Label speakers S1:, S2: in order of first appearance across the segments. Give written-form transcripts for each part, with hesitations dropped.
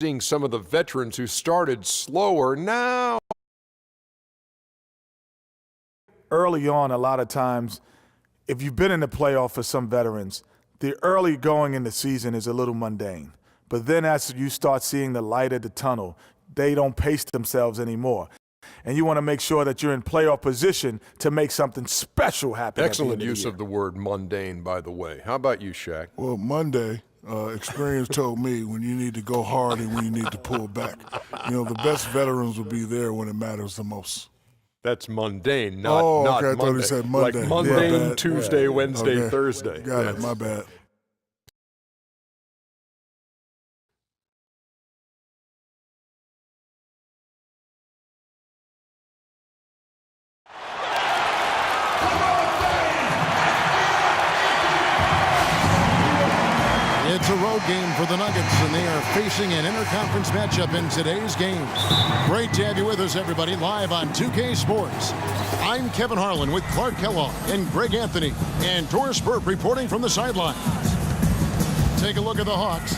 S1: Seeing some of the veterans who started slower now.
S2: Early on, a lot of times, if you've been in the playoff for some veterans, the early going in the season is a little mundane. But then as you start seeing the light at the tunnel, they don't pace themselves anymore. And you want to make sure that you're in playoff position to make something special happen.
S1: Excellent use of the word mundane, by the way. How about you, Shaq?
S3: Well, Monday, experience told me when you need to go hard and when you need to pull back. You know, the best veterans will be there when it matters the most.
S1: That's mundane, not
S3: okay,
S1: not
S3: I
S1: Monday.
S3: thought he said Monday.
S1: Like mundane,
S3: Yeah,
S1: Tuesday, Wednesday,
S3: okay.
S1: Thursday.
S3: Got it, my bad.
S4: It's a road game for the Nuggets, and they are facing an interconference matchup in today's game. Great to have you with us, everybody, live on 2K Sports. I'm Kevin Harlan with Clark Kellogg and Greg Anthony, and Doris Burke reporting from the sidelines. Take a look at the Hawks.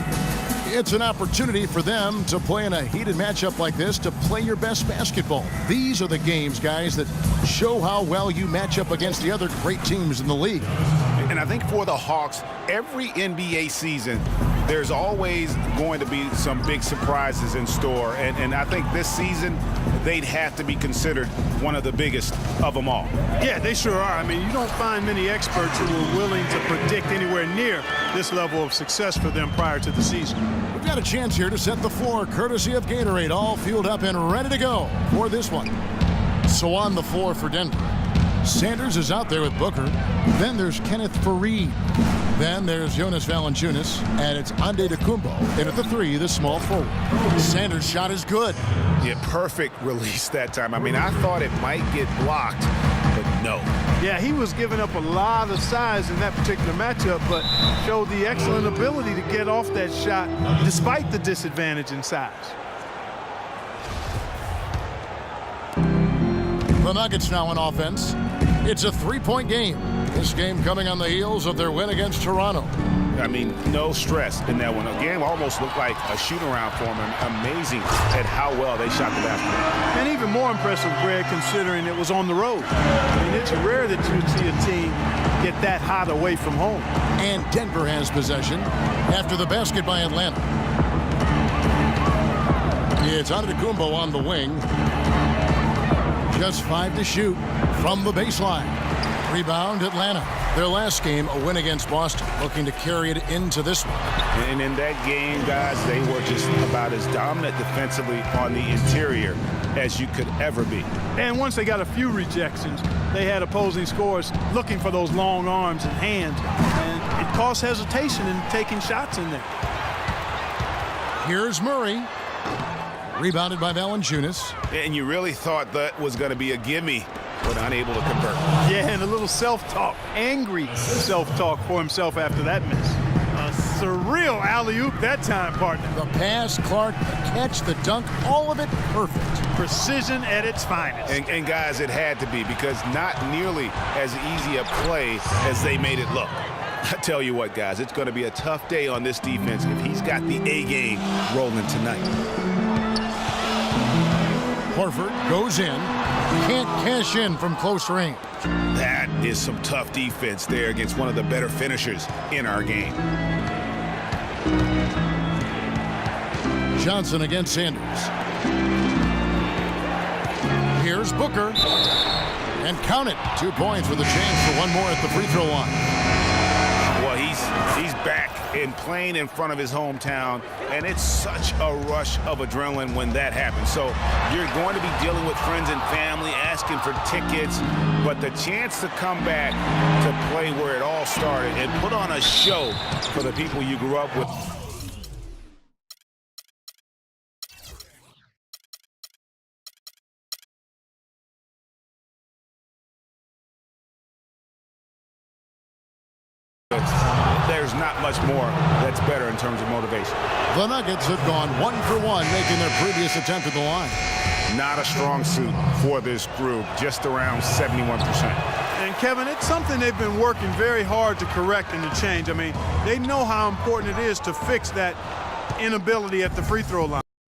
S4: It's an opportunity for them to play in a heated matchup like this, to play your best basketball. These are the games, guys, that show how well you match up against the other great teams in the league.
S5: And I think for the Hawks, every NBA season, there's always going to be some big surprises in store. And I think this season, they'd have to be considered one of the biggest of them all.
S6: Yeah, they sure are. I mean, you don't find many experts who are willing to predict anywhere near this level of success for them prior to the season.
S4: We've got a chance here to set the floor, courtesy of Gatorade, all fueled up and ready to go for this one. So on the floor for Denver, Sanders is out there with Booker. Then there's Kenneth Faried. Then there's Jonas Valanciunas, and it's Antetokounmpo. And at the three, the small forward. Sanders' shot is good.
S5: Yeah, perfect release that time. I mean, I thought it might get blocked, but no.
S6: Yeah, he was giving up a lot of size in that particular matchup, but showed the excellent ability to get off that shot despite the disadvantage in size.
S4: The Nuggets now on offense. It's a three-point game. This game coming on the heels of their win against Toronto.
S5: I mean, no stress in that one. The game almost looked like a shoot-around for them. Amazing at how well they shot the basketball.
S6: And even more impressive, Greg, considering it was on the road. I mean, it's rare that you'd see a team get that hot away from home.
S4: And Denver has possession after the basket by Atlanta. It's Antetokounmpo on the wing. Just 5 to shoot from the baseline. Rebound, Atlanta. Their last game, a win against Boston, looking to carry it into this one.
S5: And in that game, guys, they were just about as dominant defensively on the interior as you could ever be.
S6: And once they got a few rejections, they had opposing scorers looking for those long arms and hands. And it caused hesitation in taking shots in there.
S4: Here's Murray. Rebounded by Valanciunas.
S5: And you really thought that was going to be a gimme, but unable to convert.
S6: Yeah, and a little self-talk, angry self-talk for himself after that miss. A surreal alley-oop that time, partner.
S4: The pass, Clark, the catch, the dunk, all of it perfect.
S6: Precision at its finest.
S5: And guys, it had to be, because not nearly as easy a play as they made it look. I tell you what, guys, it's going to be a tough day on this defense if he's got the A game rolling tonight.
S4: Horford goes in. Can't cash in from close range.
S5: That is some tough defense there against one of the better finishers in our game.
S4: Johnson against Sanders. Here's Booker. And count it. 2 points with a chance for one more at the free throw line.
S5: Well, he's back and playing in front of his hometown, and it's such a rush of adrenaline when that happens. So you're going to be dealing with friends and family asking for tickets, but the chance to come back to play where it all started and put on a show for the people you grew up with. There's not much more that's better in terms of motivation.
S4: The Nuggets have gone 1 for 1, making their previous attempt at the line.
S5: Not a strong suit for this group, just around 71%.
S6: And Kevin, it's something they've been working very hard to correct and to change. I mean, they know how important it is to fix that inability at the free throw line.